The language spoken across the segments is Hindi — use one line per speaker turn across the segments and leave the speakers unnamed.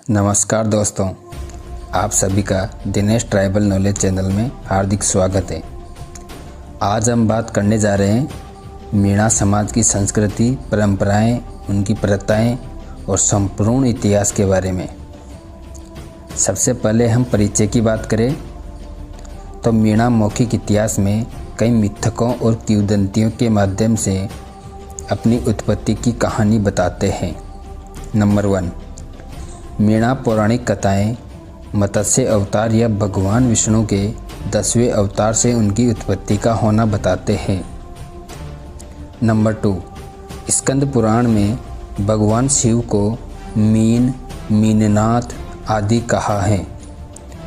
नमस्कार दोस्तों, आप सभी का दिनेश ट्राइबल नॉलेज चैनल में हार्दिक स्वागत है। आज हम बात करने जा रहे हैं मीणा समाज की संस्कृति, परंपराएं, उनकी प्रथाएं और संपूर्ण इतिहास के बारे में। सबसे पहले हम परिचय की बात करें तो मीणा मौखिक इतिहास में कई मिथकों और किंवदंतियों के माध्यम से अपनी उत्पत्ति की कहानी बताते हैं। नंबर 1, मीणा पौराणिक कथाएं मत्स्य अवतार या भगवान विष्णु के 10वें अवतार से उनकी उत्पत्ति का होना बताते हैं। नंबर 2, स्कंद पुराण में भगवान शिव को मीन, मीननाथ आदि कहा है,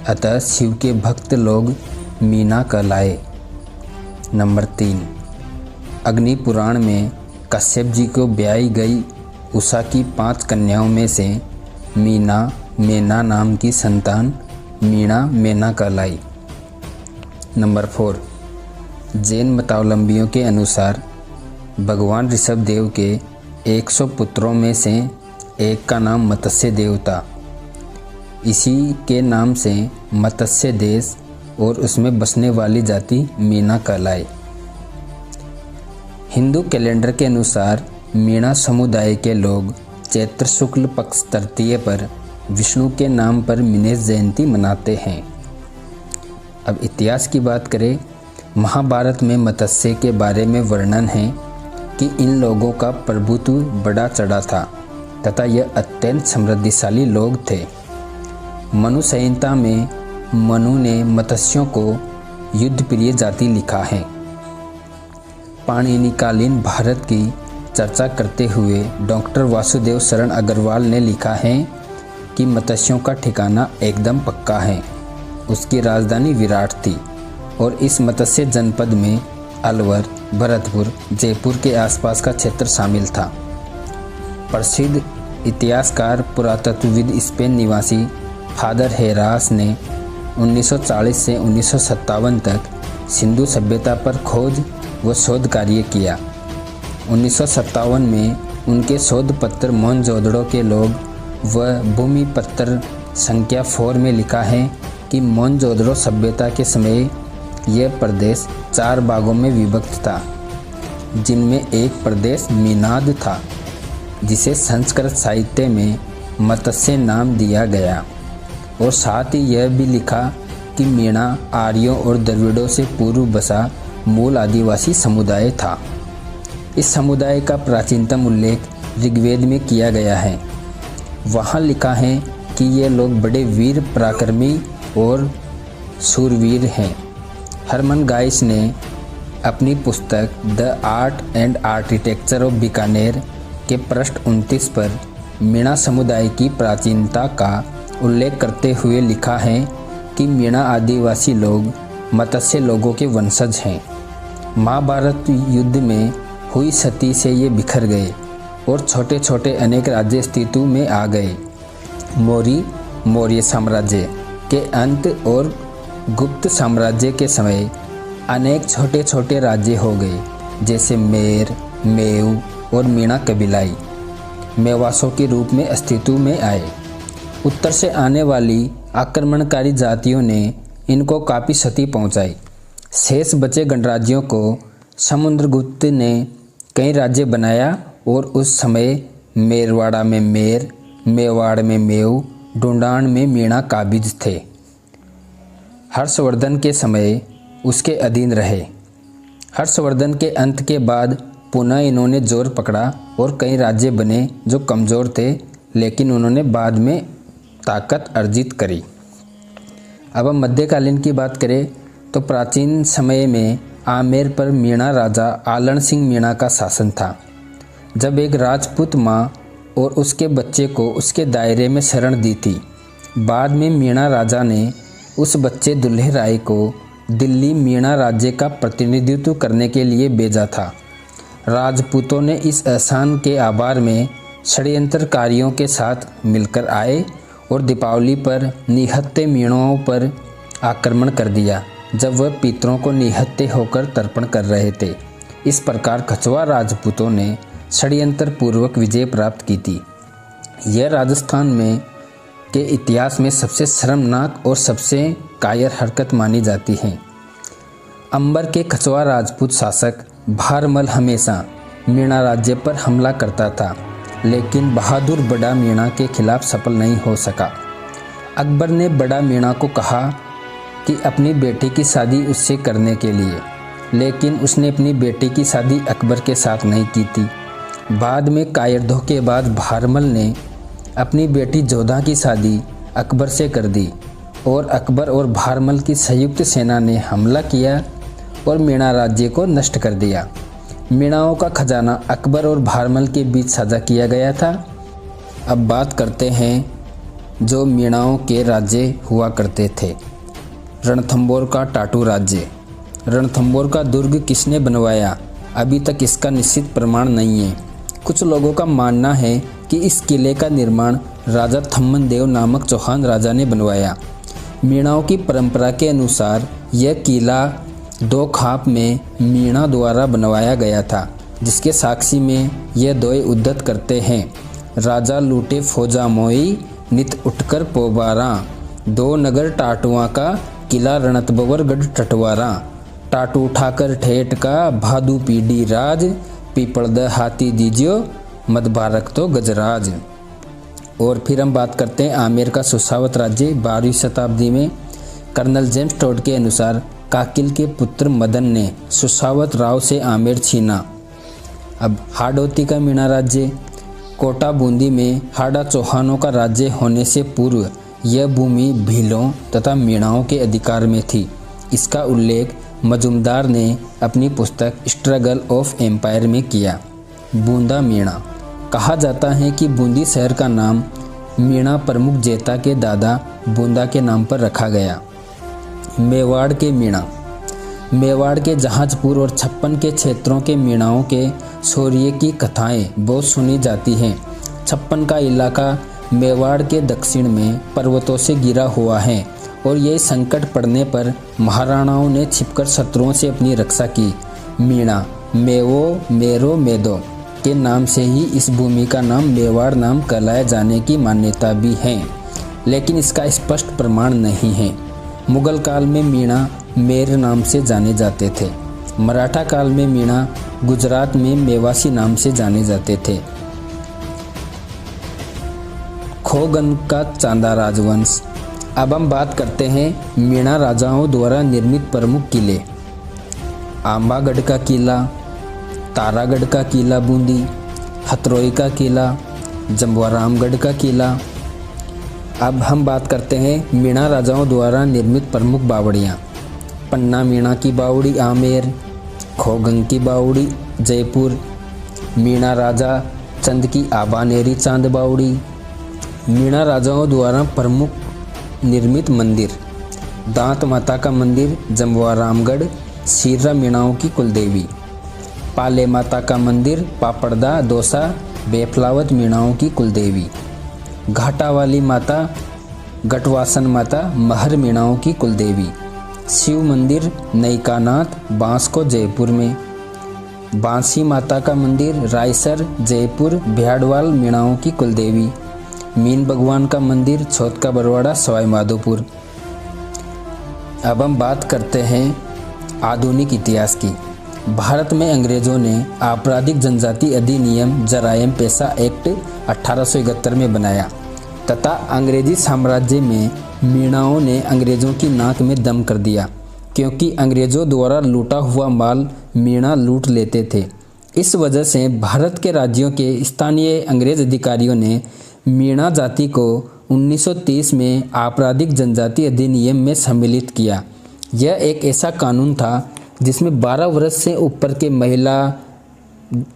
अतः शिव के भक्त लोग मीना कहलाए। नंबर 3, अग्नि पुराण में कश्यप जी को ब्याई गई उषा की 5 कन्याओं में से मीना मेना नाम की संतान मीणा मेना कहलाई। नंबर 4, जैन मतावलंबियों के अनुसार भगवान ऋषभ देव के 100 पुत्रों में से एक का नाम मत्स्य देव था। इसी के नाम से मत्स्य देश और उसमें बसने वाली जाति मीना कहलाए। हिंदू कैलेंडर के अनुसार मीणा समुदाय के लोग चैत्र शुक्ल पक्ष तृतीय पर विष्णु के नाम पर मीनेश जयंती मनाते हैं। अब इतिहास की बात करें, महाभारत में मत्स्य के बारे में वर्णन है कि इन लोगों का प्रभुत्व बड़ा चढ़ा था तथा यह अत्यंत समृद्धिशाली लोग थे। मनु संहिता में मनु ने मत्स्यों को युद्ध प्रिय जाति लिखा है। पाणिनिकालीन भारत की चर्चा करते हुए डॉक्टर वासुदेव शरण अग्रवाल ने लिखा है कि मत्स्यों का ठिकाना एकदम पक्का है। उसकी राजधानी विराट थी और इस मत्स्य जनपद में अलवर, भरतपुर, जयपुर के आसपास का क्षेत्र शामिल था। प्रसिद्ध इतिहासकार पुरातत्वविद स्पेन निवासी फादर हेरास ने 1940 से 1957 तक सिंधु सभ्यता पर खोज व शोध कार्य किया। 1957 में उनके शोध पत्र मोहनजोदड़ो के लोग व भूमि पत्र संख्या 4 में लिखा है कि मोहनजोदड़ो सभ्यता के समय यह प्रदेश 4 भागों में विभक्त था, जिनमें एक प्रदेश मीनाद था, जिसे संस्कृत साहित्य में मत्स्य नाम दिया गया। और साथ ही यह भी लिखा कि मीणा आर्यों और द्रविड़ों से पूर्व बसा मूल आदिवासी समुदाय था। इस समुदाय का प्राचीनतम उल्लेख ऋग्वेद में किया गया है। वहाँ लिखा है कि ये लोग बड़े वीर पराक्रमी और शूरवीर हैं। हरमन गाइस ने अपनी पुस्तक the art and architecture of Bikaner के पृष्ठ 29 पर मीणा समुदाय की प्राचीनता का उल्लेख करते हुए लिखा है कि मीणा आदिवासी लोग मत्स्य लोगों के वंशज हैं। महाभारत युद्ध में हुई सती से ये बिखर गए और छोटे छोटे अनेक राज्य अस्तित्व में आ गए। मौर्य साम्राज्य के अंत और गुप्त साम्राज्य के समय अनेक छोटे छोटे राज्य हो गए, जैसे मेर, मेव और मीणा कबीलाई मेवासों के रूप में अस्तित्व में आए। उत्तर से आने वाली आक्रमणकारी जातियों ने इनको काफ़ी क्षति पहुंचाई। शेष बचे गणराज्यों को समुद्रगुप्त ने कई राज्य बनाया और उस समय मेरवाड़ा में मेर, मेवाड़ में मेव, ढूंढान में मीणा काबिज थे। हर्षवर्धन के समय उसके अधीन रहे। हर्षवर्धन के अंत के बाद पुनः इन्होंने जोर पकड़ा और कई राज्य बने जो कमज़ोर थे, लेकिन उन्होंने बाद में ताकत अर्जित करी। अब हम मध्यकालीन की बात करें तो प्राचीन समय में आमेर पर मीणा राजा आलन सिंह मीणा का शासन था। जब एक राजपूत माँ और उसके बच्चे को उसके दायरे में शरण दी थी। बाद में मीणा राजा ने उस बच्चे दुल्हे राय को दिल्ली मीणा राज्य का प्रतिनिधित्व करने के लिए भेजा था। राजपूतों ने इस एहसान के आभार में षड्यंत्रकारियों के साथ मिलकर आए और दीपावली पर निहत्थे मीणों पर आक्रमण कर दिया, जब वह पितरों को निहत्थे होकर तर्पण कर रहे थे। इस प्रकार कछुआ राजपूतों ने षड्यंत्र पूर्वक विजय प्राप्त की थी। यह राजस्थान में के इतिहास में सबसे शर्मनाक और सबसे कायर हरकत मानी जाती है। अंबर के कछवा राजपूत शासक भारमल हमेशा मीणा राज्य पर हमला करता था, लेकिन बहादुर बड़ा मीणा के खिलाफ सफल नहीं हो सका। अकबर ने बड़ा मीणा को कहा कि अपनी बेटी की शादी उससे करने के लिए, लेकिन उसने अपनी बेटी की शादी अकबर के साथ नहीं की थी। बाद में कायर धोखेबाज भारमल ने अपनी बेटी जोधा की शादी अकबर से कर दी और अकबर और भारमल की संयुक्त सेना ने हमला किया और मीणा राज्य को नष्ट कर दिया। मीणाओं का खजाना अकबर और भारमल के बीच साझा किया गया था। अब बात करते हैं जो मीणाओं के राज्य हुआ करते थे। रणथंभौर का टाटू राज्य। रणथंभौर का दुर्ग किसने बनवाया, अभी तक इसका निश्चित प्रमाण नहीं है। कुछ लोगों का मानना है कि इस किले का निर्माण राजा थम्मन देव नामक चौहान राजा ने बनवाया। मीणाओं की परंपरा के अनुसार यह किला दो खाप में मीणा द्वारा बनवाया गया था, जिसके साक्षी में यह दोए उद्धत करते हैं। राजा लूटे फौजा मोई नित उठकर पोबारा, दो नगर टाटुआ का किला रणथंभौर गढ़ टटवारा। टाटू उठाकर ठेठ का भादू पीढ़ी राज, पीपलद हाथी दीजियो मद भारत तो गजराज। और फिर हम बात करते हैं आमेर का सुसावत राज्य। 12वीं शताब्दी में कर्नल जेम्स टोड के अनुसार काकिल के पुत्र मदन ने सुसावत राव से आमेर छीना। अब हाड़ौती का मीणा राज्य। कोटा बूंदी में हाड़ा चौहानों का राज्य होने से पूर्व यह भूमि भीलों तथा मीणाओं के अधिकार में थी। इसका उल्लेख मजुमदार ने अपनी पुस्तक स्ट्रगल ऑफ एम्पायर में किया। बूंदा मीणा। कहा जाता है कि बूंदी शहर का नाम मीणा प्रमुख जेता के दादा बूंदा के नाम पर रखा गया। मेवाड़ के मीणा। मेवाड़ के जहाजपुर और छप्पन के क्षेत्रों के मीणाओं के शौर्य की कथाएं बहुत सुनी जाती हैं। छप्पन का इलाका मेवाड़ के दक्षिण में पर्वतों से घिरा हुआ है और यह संकट पड़ने पर महाराणाओं ने छिपकर शत्रुओं से अपनी रक्षा की। मीणा मेवो मेरो मेदो के नाम से ही इस भूमि का नाम मेवाड़ नाम कहलाए जाने की मान्यता भी है, लेकिन इसका स्पष्ट प्रमाण नहीं है। मुगल काल में मीणा मेर नाम से जाने जाते थे। मराठा काल में मीणा गुजरात में मेवासी नाम से जाने जाते थे। खोगन का चांदा राजवंश। अब हम बात करते हैं मीणा राजाओं द्वारा निर्मित प्रमुख किले। आंबागढ़ का किला, तारागढ़ का किला बूंदी, हथरौई का किला, जमवारामगढ़ का किला। अब हम बात करते हैं मीणा राजाओं द्वारा निर्मित प्रमुख बावड़ियाँ। पन्ना मीणा की बावड़ी आमेर, खोगन की बावड़ी जयपुर, मीणा राजा चंद की आबानेरी चांद बावड़ी। मीणा राजाओं द्वारा प्रमुख निर्मित मंदिर। दांत माता का मंदिर जमवारामगढ़, सीरा मीणाओं की कुलदेवी। पाले माता का मंदिर पापड़दा दौसा, बेफलावत मीणाओं की कुलदेवी। घाटा वाली माता गटवासन माता महर मीणाओं की कुलदेवी। शिव मंदिर नईकानाथ बांसको जयपुर में। बांसी माता का मंदिर रायसर जयपुर भ्याड़वाल मीणाओं की कुलदेवी। मीन भगवान का मंदिर छोट का बरवाड़ा सवाई माधोपुर। अब हम बात करते हैं आधुनिक इतिहास की। भारत में अंग्रेजों ने आपराधिक जनजाति अधिनियम जरायम पेशा एक्ट 1871 में बनाया तथा अंग्रेजी साम्राज्य में मीणाओं ने अंग्रेजों की नाक में दम कर दिया, क्योंकि अंग्रेजों द्वारा लूटा हुआ माल मीणा लूट लेते थे। इस वजह से भारत के राज्यों के स्थानीय अंग्रेज अधिकारियों ने मीणा जाति को 1930 में आपराधिक जनजाति अधिनियम में सम्मिलित किया। यह एक ऐसा कानून था जिसमें 12 वर्ष से ऊपर के महिला,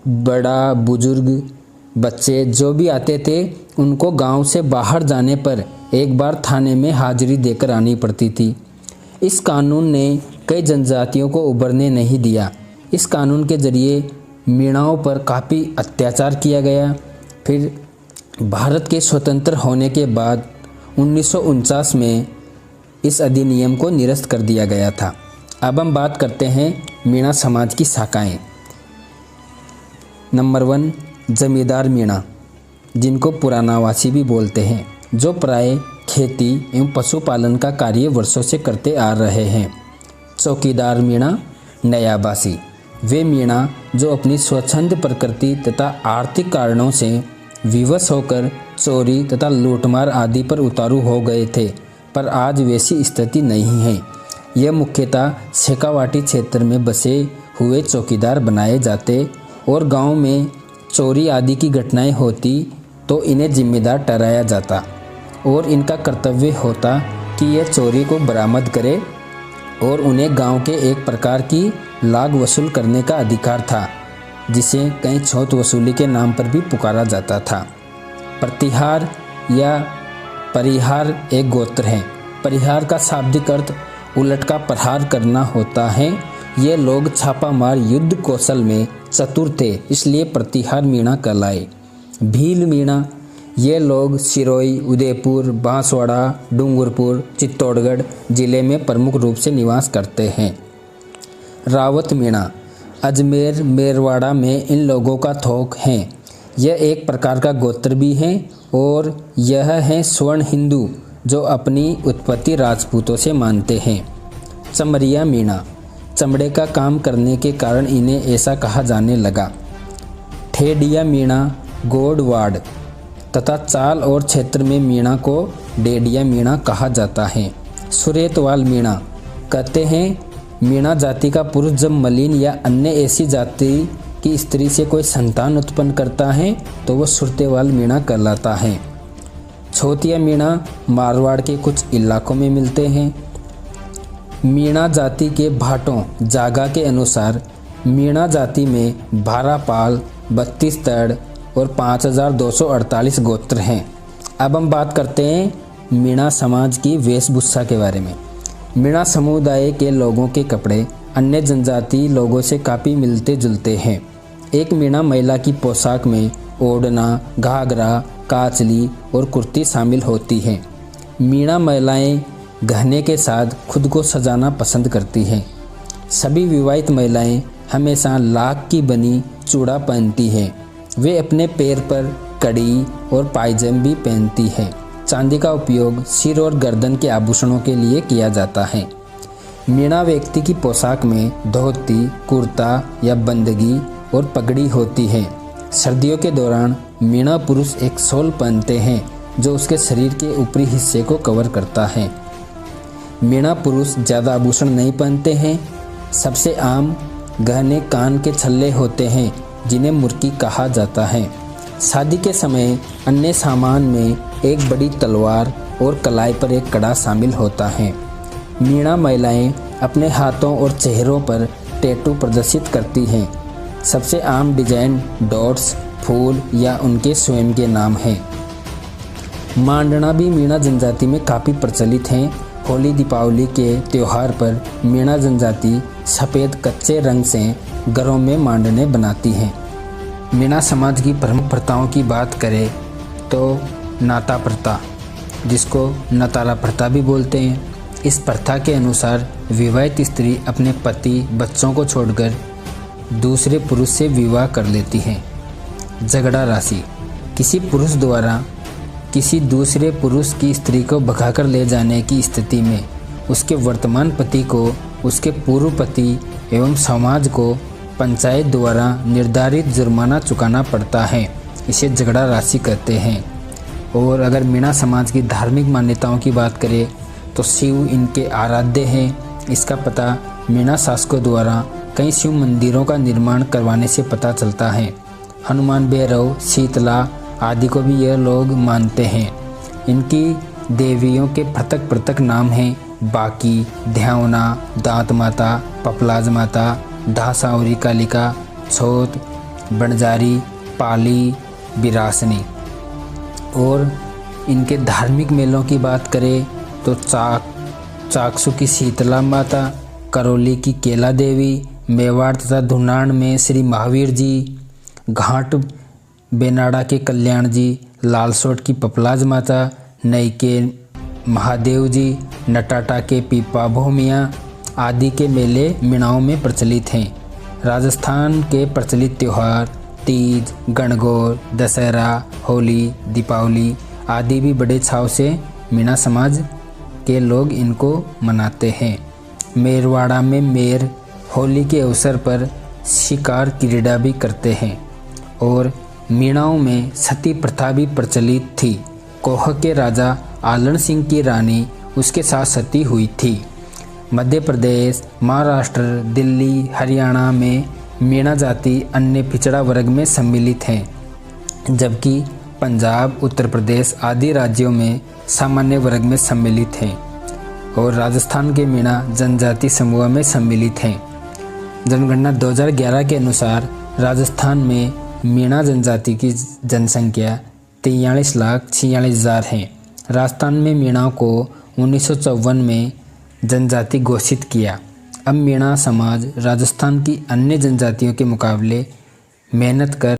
बड़ा बुजुर्ग, बच्चे जो भी आते थे उनको गांव से बाहर जाने पर एक बार थाने में हाजिरी देकर आनी पड़ती थी। इस कानून ने कई जनजातियों को उभरने नहीं दिया। इस कानून के जरिए मीणाओं पर काफ़ी अत्याचार किया गया। फिर भारत के स्वतंत्र होने के बाद 1949 में इस अधिनियम को निरस्त कर दिया गया था। अब हम बात करते हैं मीणा समाज की शाखाएं। नंबर 1 जमींदार मीणा, जिनको पुरानावासी भी बोलते हैं। जो प्राय खेती एवं पशुपालन का कार्य वर्षों से करते आ रहे हैं। चौकीदार मीणा नयाबासी, वे मीणा जो अपनी स्वच्छंद प्रकृति तथा आर्थिक कारणों से विवश होकर चोरी तथा लूटमार आदि पर उतारू हो गए थे, पर आज वैसी स्थिति नहीं है। यह मुख्यतः शेखावाटी क्षेत्र में बसे हुए चौकीदार बनाए जाते और गांव में चोरी आदि की घटनाएं होती तो इन्हें जिम्मेदार ठहराया जाता और इनका कर्तव्य होता कि यह चोरी को बरामद करे और उन्हें गांव के एक प्रकार की लाग वसूल करने का अधिकार था, जिसे कहीं छौत वसूली के नाम पर भी पुकारा जाता था। प्रतिहार या परिहार एक गोत्र है। परिहार का शाब्दिक अर्थ उलट का प्रहार करना होता है। ये लोग छापामार युद्ध कौशल में चतुर थे, इसलिए प्रतिहार मीणा कहलाए। भील मीणा, ये लोग सिरोही, उदयपुर, बांसवाड़ा, डूंगरपुर, चित्तौड़गढ़ जिले में प्रमुख रूप से निवास करते हैं। रावत मीणा, अजमेर मेरवाड़ा में इन लोगों का थोक है। यह एक प्रकार का गोत्र भी है और यह है स्वर्ण हिंदू जो अपनी उत्पत्ति राजपूतों से मानते हैं। चमरिया मीणा, चमड़े का काम करने के कारण इन्हें ऐसा कहा जाने लगा। ठेडिया मीणा गोडवाड़ तथा चाल और क्षेत्र में मीणा को डेडिया मीणा कहा जाता है। सुरेतवाल मीणा, कहते हैं मीणा जाति का पुरुष जब मलिन या अन्य ऐसी जाति की स्त्री से कोई संतान उत्पन्न करता है तो वह सुरतेवाल मीणा कहलाता है। छोतिया मीणा मारवाड़ के कुछ इलाकों में मिलते हैं। मीणा जाति के भाटों जागा के अनुसार मीणा जाति में 12 पाल, 32 तड़ और 5248 गोत्र हैं। अब हम बात करते हैं मीणा समाज की वेशभूषा के बारे में। मीणा समुदाय के लोगों के कपड़े अन्य जनजाति लोगों से काफ़ी मिलते जुलते हैं। एक मीणा महिला की पोशाक में ओढ़ना, घाघरा, काचली और कुर्ती शामिल होती हैं। मीणा महिलाएं गहने के साथ खुद को सजाना पसंद करती हैं। सभी विवाहित महिलाएं हमेशा लाख की बनी चूड़ा पहनती हैं। वे अपने पैर पर कड़ी और पायजम भी पहनती हैं। चांदी का उपयोग सिर और गर्दन के आभूषणों के लिए किया जाता है। मीणा व्यक्ति की पोशाक में धोती, कुर्ता या बंदगी और पगड़ी होती है। सर्दियों के दौरान मीणा पुरुष एक शॉल पहनते हैं जो उसके शरीर के ऊपरी हिस्से को कवर करता है। मीणा पुरुष ज़्यादा आभूषण नहीं पहनते हैं। सबसे आम गहने कान के छल्ले होते हैं जिन्हें मुर्की कहा जाता है। शादी के समय अन्य सामान में एक बड़ी तलवार और कलाई पर एक कड़ा शामिल होता है। मीणा महिलाएं अपने हाथों और चेहरों पर टैटू प्रदर्शित करती हैं। सबसे आम डिजाइन डॉट्स, फूल या उनके स्वयं के नाम हैं। मांडना भी मीणा जनजाति में काफ़ी प्रचलित हैं। होली दीपावली के त्यौहार पर मीणा जनजाति सफ़ेद कच्चे रंग से घरों में मांडने बनाती हैं। मीणा समाज की प्रमुख प्रथाओं की बात करें तो नाता प्रथा, जिसको नतारा प्रथा भी बोलते हैं। इस प्रथा के अनुसार विवाहित स्त्री अपने पति बच्चों को छोड़कर दूसरे पुरुष से विवाह कर लेती है। झगड़ा राशि, किसी पुरुष द्वारा किसी दूसरे पुरुष की स्त्री को भगाकर ले जाने की स्थिति में उसके वर्तमान पति को उसके पूर्व पति एवं समाज को पंचायत द्वारा निर्धारित जुर्माना चुकाना पड़ता है। इसे झगड़ा राशि कहते हैं। और अगर मीणा समाज की धार्मिक मान्यताओं की बात करें तो शिव इनके आराध्य हैं। इसका पता मीणा शासकों द्वारा कई शिव मंदिरों का निर्माण करवाने से पता चलता है। हनुमान भैरव, शीतला आदि को भी यह लोग मानते हैं। इनकी देवियों के पृथक पृथक नाम हैं बाकी, ध्यावना, दांत माता, पपलाज माता, ढासावरी कालिका, छोत, बंजारी, पाली, बिरासनी। और इनके धार्मिक मेलों की बात करें तो चाकसू की शीतला माता, करौली की केला देवी, मेवाड़ तथा धुनाण में श्री महावीर जी, घाट बेनाड़ा के कल्याण जी, लालसोट की पपलाज माता, नई के महादेव जी, नटाटा के पीपा भूमिया आदि के मेले मीणाओं में प्रचलित हैं। राजस्थान के प्रचलित त्यौहार तीज, गणगौर, दशहरा, होली, दीपावली आदि भी बड़े छाव से मीणा समाज के लोग इनको मनाते हैं। मेरवाड़ा में मेर होली के अवसर पर शिकार क्रीड़ा भी करते हैं और मीणाओं में सती प्रथा भी प्रचलित थी। कोह के राजा आलन सिंह की रानी उसके साथ सती हुई थी। मध्य प्रदेश, महाराष्ट्र, दिल्ली, हरियाणा में मीणा जाति अन्य पिछड़ा वर्ग में सम्मिलित हैं, जबकि पंजाब, उत्तर प्रदेश आदि राज्यों में सामान्य वर्ग में सम्मिलित हैं और राजस्थान के मीणा जनजाति समूह में सम्मिलित हैं। जनगणना 2011 के अनुसार राजस्थान में मीणा जनजाति की जनसंख्या 43,46,000 है। राजस्थान में मीणाओं को 1954 में जनजाति घोषित किया। अब मीणा समाज राजस्थान की अन्य जनजातियों के मुकाबले मेहनत कर